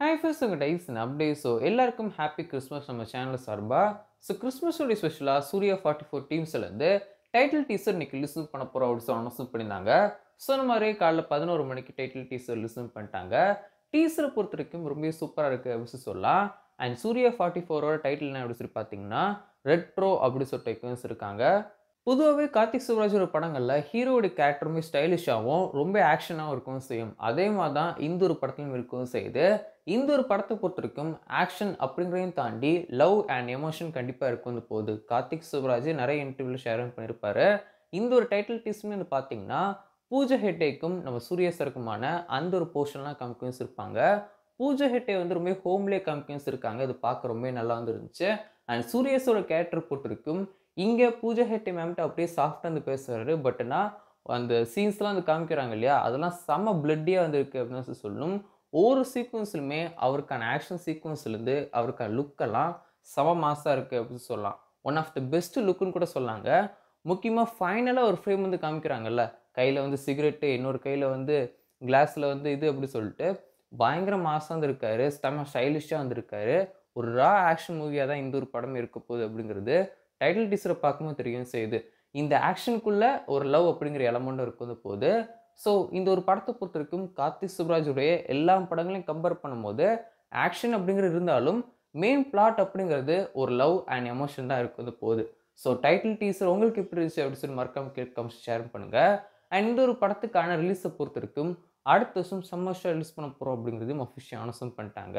Hi first உங்கள் Tyson update. எல்லாருக்கும் happy Christmas நம்ம சேனல் சார்பா. கிறிஸ்மஸோடைய ஸ்பெஷலாக சூர்யா 44 டீம்ஸ்லேருந்து டைட்டில் டீசர் இன்னைக்கு லிசன் பண்ண போகிறோம் அப்படின்னு அனௌன்ஸ் பண்ணியிருந்தாங்க. சொன்ன மாதிரி காலைல 11 மணிக்கு டைட்டில் டீசர் லிசன் பண்ணிட்டாங்க. டீசரை பொறுத்த வரைக்கும் ரொம்ப சூப்பராக இருக்குது அப்படின்னு சொல்லலாம். அண்ட் சூர்யா 44ஓட டைட்டில் என்ன அப்படின்னு சொல்லி பார்த்தீங்கன்னா ரெட்ரோ அப்படின்னு சொல்லிட்டு இருக்காங்க. பொதுவாகவே கார்த்திக் சுப்ராஜோட படங்கள்ல ஹீரோட கேரக்டருமே ஸ்டைலிஷாகவும் ரொம்ப ஆக்ஷனாகவும் இருக்கவும் செய்யும். அதே மாதிரி தான் இந்த ஒரு படத்திலும் இருக்கவும் செய்யுது. இந்த ஒரு படத்தை பொறுத்த வரைக்கும் ஆக்ஷன் அப்படிங்கிறதையும் தாண்டி லவ் அண்ட் எமோஷன் கண்டிப்பாக இருக்கும் போகுது. கார்த்திக் சுப்ராஜ் நிறைய இன்டர்வியூவில் ஷேர் பண்ணியிருப்பாரு. இந்த ஒரு டைட்டில் டீஸ்மே வந்து பார்த்தீங்கன்னா பூஜா ஹெட்டேக்கும் நம்ம சூர்யா சருக்குமான அந்த ஒரு போர்ஷன்லாம் காமிக்கன்ஸ் இருப்பாங்க. பூஜா ஹெட்டே வந்து ரொம்ப ஹோம்லே காமிக்கன்ஸ் இருக்காங்க. இது பார்க்க ரொம்ப நல்லா வந்துருந்துச்சு. அண்ட் சூர்யாஸோட கேரக்டர் பொறுத்த வரைக்கும் இங்கே பூஜா ஹெட்டே மேம்கிட்ட அப்படியே சாஃப்டாக வந்து பேசுகிறாரு. பட்னா அந்த சீன்ஸ்லாம் வந்து காமிக்கிறாங்க இல்லையா, அதெல்லாம் செம்ம பிளட்டியாக வந்துருக்கு அப்படின்னு சொல்லணும். ஒவ்வொரு சீக்வன்ஸ்லுமே அவருக்கான ஆக்ஷன் சீக்வன்ஸ்லேருந்து அவருக்கான லுக்கெல்லாம் செம மாசாக இருக்குது அப்படின்னு சொல்லலாம். ஒன் ஆஃப் த பெஸ்ட் லுக்குன்னு கூட சொல்லாங்க. முக்கியமாக ஃபைனலாக ஒரு ஃப்ரேம் வந்து காமிக்கிறாங்கல்ல, கையில் வந்து சிகரெட்டு, இன்னொரு கையில் வந்து கிளாஸில் வந்து இது அப்படி சொல்லிட்டு பயங்கர மாசாக வந்துருக்காரு. செம்ம ஸ்டைலிஷாக வந்திருக்காரு. ஒரு ரா ஆக்ஷன் மூவியாக தான் இந்த ஒரு படம் இருக்க போகுது அப்படிங்கிறது டைட்டில் டீசரை பார்க்கும்போது தெரியும் செய்யுது. இந்த ஆக்ஷனுக்குள்ள ஒரு லவ் அப்படிங்கிற எலமெண்ட்டும் இருக்குது போது. ஸோ இந்த ஒரு படத்தை பொறுத்த வரைக்கும் கார்த்திக் சுப்ராஜுடைய எல்லா படங்களையும் கம்பேர் பண்ணும்போது ஆக்ஷன் அப்படிங்கிறது இருந்தாலும் மெயின் பிளாட் அப்படிங்கிறது ஒரு லவ் அண்ட் எமோஷன் தான் இருக்குது போகுது. ஸோ டைட்டில் டீசர் உங்களுக்கு எப்படி இருந்துச்சு அப்படின்னு சொல்லி மறக்காம கேட்க ஷேர் பண்ணுங்க. அண்ட் இந்த ஒரு படத்துக்கான ரிலீஸை பொறுத்த வரைக்கும் அடுத்த வருஷம் சம்மர் ஷோ ரிலீஸ் பண்ண போகிறோம் அப்படிங்கிறதையும் அஃபிஷியல் அனௌன்ஸ் பண்ணிட்டாங்க.